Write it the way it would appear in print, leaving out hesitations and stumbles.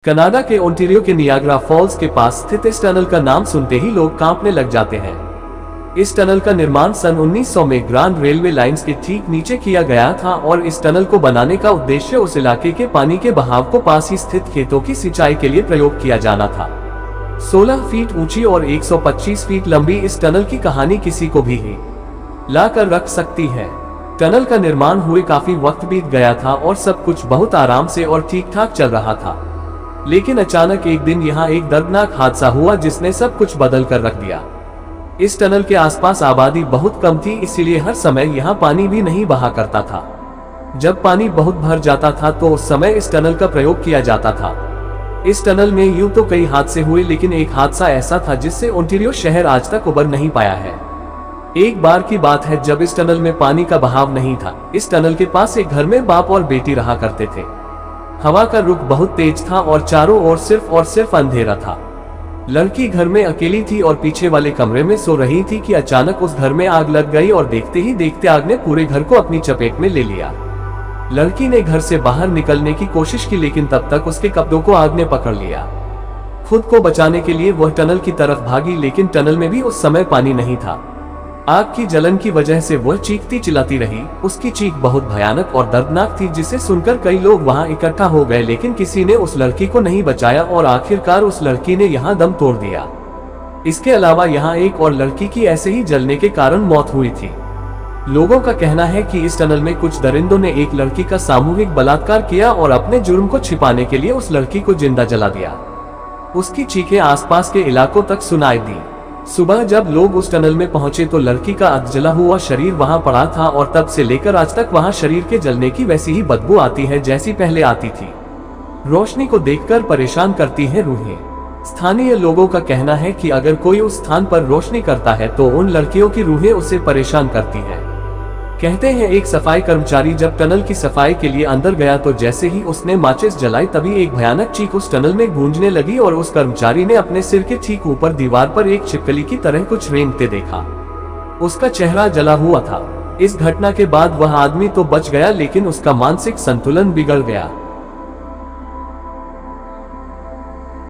Canada के Ontario के Niagara Falls के पास स्थित इस टनल का नाम सुनते ही लोग कांपने लग जाते हैं। इस टनल का निर्माण सन 1900 में ग्रांड रेलवे लाइंस के ठीक नीचे किया गया था और इस टनल को बनाने का उद्देश्य उस इलाके के पानी के बहाव को पास ही स्थित खेतों की सिंचाई के लिए प्रयोग किया जाना था। 16 फीट ऊंची और 125 फीट लंबी इस टनल की कहानी किसी को भी ला कर रख सकती है। टनल का निर्माण हुए काफी वक्त बीत गया था और सब कुछ बहुत आराम से और ठीक ठाक चल रहा था, लेकिन अचानक एक दिन यहाँ एक दर्दनाक हादसा हुआ जिसने सब कुछ बदल कर रख दिया। इस टनल के आसपास आबादी बहुत कम थी, इसीलिए हर समय यहाँ पानी भी नहीं बहा करता था। जब पानी बहुत भर जाता था तो उस समय इस टनल का प्रयोग किया जाता था। इस टनल में यूं तो कई हादसे हुए, लेकिन एक हादसा ऐसा था जिससे ओंटारियो शहर आज तक उबर नहीं पाया है। एक बार की बात है जब इस टनल में पानी का बहाव नहीं था। इस टनल के पास एक घर में बाप और बेटी रहा करते थे। हवा का रुख बहुत तेज था और चारों ओर सिर्फ अंधेरा था। लड़की घर में अकेली थी और पीछे वाले कमरे में सो रही थी कि अचानक उस घर में आग लग गई और देखते ही देखते आग ने पूरे घर को अपनी चपेट में ले लिया। लड़की ने घर से बाहर निकलने की कोशिश की, लेकिन तब तक उसके कपड़ों को आग ने पकड़ लिया। खुद को बचाने के लिए वह टनल की तरफ भागी, लेकिन टनल में भी उस समय पानी नहीं था। आग की जलन की वजह से वह चीखती चिल्लाती रही। उसकी चीख बहुत भयानक और दर्दनाक थी, जिसे सुनकर कई लोग वहां इकट्ठा हो गए, लेकिन किसी ने उस लड़की को नहीं बचाया और आखिरकार उस लड़की ने यहाँ दम तोड़ दिया। इसके अलावा यहाँ एक और लड़की की ऐसे ही जलने के कारण मौत हुई थी। लोगों का कहना है कि इस टनल में कुछ दरिंदों ने एक लड़की का सामूहिक बलात्कार किया और अपने जुर्म को छिपाने के लिए उस लड़की को जिंदा जला दिया। उसकी चीखें आसपास के इलाकों तक सुनाई दी। सुबह जब लोग उस टनल में पहुंचे तो लड़की का अधजला हुआ शरीर वहां पड़ा था और तब से लेकर आज तक वहां शरीर के जलने की वैसी ही बदबू आती है जैसी पहले आती थी। रोशनी को देखकर परेशान करती है रूहें। स्थानीय लोगों का कहना है कि अगर कोई उस स्थान पर रोशनी करता है तो उन लड़कियों की रूहें उसे परेशान करती हैं। कहते हैं एक सफाई कर्मचारी जब टनल की सफाई के लिए अंदर गया तो जैसे ही उसने माचिस जलाई तभी एक भयानक चीख उस टनल में गूंजने लगी और उस कर्मचारी ने अपने सिर के ठीक ऊपर दीवार पर एक छिपकली की तरह कुछ रेंगते देखा। उसका चेहरा जला हुआ था। इस घटना के बाद वह आदमी तो बच गया, लेकिन उसका मानसिक संतुलन बिगड़ गया।